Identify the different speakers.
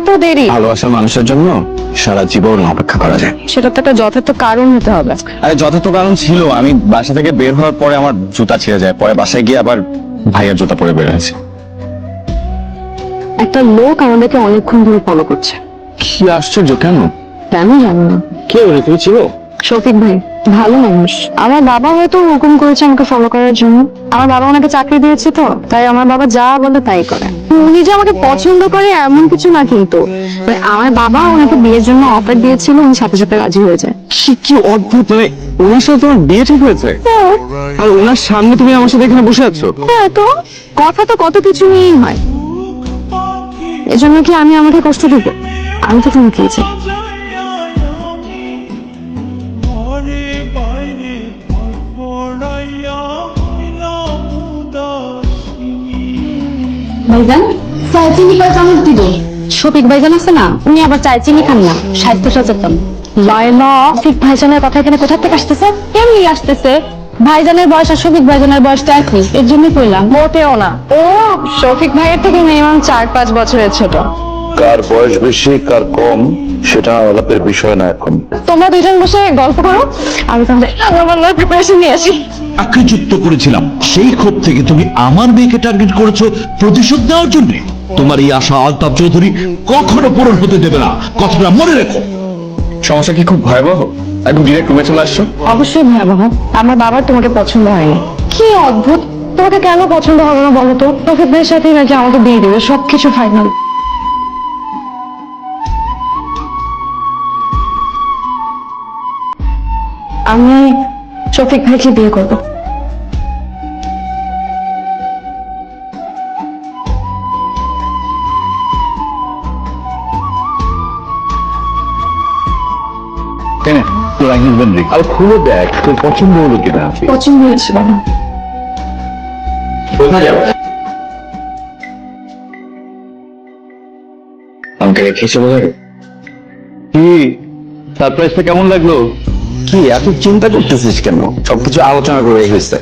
Speaker 1: এত দেরি?
Speaker 2: ভালোবাসার মানুষের জন্য সারা জীবন অপেক্ষা করা যায়।
Speaker 1: সেটা তো একটা যথার্থ কারণ হতে হবে।
Speaker 2: আরে যথার্থ কারণ ছিল, আমি বাসা থেকে বের হওয়ার পরে আমার জুতা ছিঁড়ে যায়, পরে বাসায় গিয়ে আবার ভাইয়ের জুতা পরে বের হয়েছে।
Speaker 1: একটা লোক আমাদেরকে অনেকক্ষণ ধরে ফলো করছে।
Speaker 2: কি আশ্চর্য, কেন?
Speaker 1: কেন জানো না?
Speaker 2: কে ওরে, তুমি ছিল?
Speaker 1: শফিক ভাই ভালো মানুষ। আমার বাবা হয়তো হুকুম করেছে আমাকে ফলো করার জন্য। আমার বাবা ওনাকে চাকরি দিয়েছে, তো তাই আমার বাবা যা বলে তাই করে। উনি যে আমাকে পছন্দ করে এমন কিছু না, কিন্তু আমার বাবা ওনাকে বিয়ের জন্য অফার দিয়েছিল, উনি সাথে সাথে রাজি হয়ে যায়।
Speaker 2: কি অদ্ভুত, মানে ওনার সাথে তোমার বিয়ে ঠিক হয়েছে আর ওনার সামনে তুমি আমার সাথে এখানে বসে আছো?
Speaker 1: হ্যাঁ, তো কথা তো কত কিছু নিয়েই হয়। এজন্য কি আমি আমাকে কষ্ট দেবো? আমি তো তুমি খেয়েছি। ভাইজান চাই চিনি কয় চামচ দিব? শফিক ভাইজান আছে না, উনি আবার চাই চিনি খান না, স্বাস্থ্য সচেতন। লায়লা, শফিক ভাইজানের কথা এখানে কোথা থেকে আসতেছে? এমনি আসতেছে। ভাইজানের বয়স আর শফিক ভাইজানের বয়সটা একই, এর জন্যই কইলাম। মোটেও না, ও শফিক ভাইয়ের থেকে মিনিমাম 4-5 বছরের ছোট।
Speaker 3: কার বয়স বেশি কার কম সেটা আলাপের বিষয় না এখন।
Speaker 1: তোমরা দুইজন বসে গল্প করো, আমি তাহলে আমার প্রিপারেশন নিয়ে আসি।
Speaker 4: আখ্যাযুক্ত করেছিলাম, সেই ক্ষোভ থেকে তুমি আমার মেয়েকে টার্গেট করেছো প্রতিশোধ নেওয়ার জন্য। তোমার এই আশা আলতাফ চৌধুরী কখনো পূরণ হতে দেবে না, কথাটা মনে রেখো।
Speaker 2: সমস্যা কি খুব ভয়াবহ? একদম ডিরেক্ট রুমে চলে আসছো?
Speaker 1: অবশ্যই ভয়াবহ। আমার বাবার তোমাকে পছন্দ হয়নি। কি অদ্ভুত, তোমাকে কেন পছন্দ হবে না বলো তো? শফিক ভাইয়ের সাথে নাকি আমাকে বিয়ে দেবে, সবকিছু ফাইনাল। আমি শফিক ভাইকে বিয়ে করবো।
Speaker 2: কেন তোর একদিন বন্ধু
Speaker 3: আর খুলে দেখ তোর পছন্দ হলো কিনা।
Speaker 1: পছন্দ হয়েছে বাবা।
Speaker 2: কোথায় যাবো? আমাকে রেখে চলে যাবে?
Speaker 3: কি সারপ্রাইজটা কেমন লাগলো?
Speaker 2: কি এত চিন্তা করতেছিস কেন? সবকিছু আলোচনা করে হয়েছে।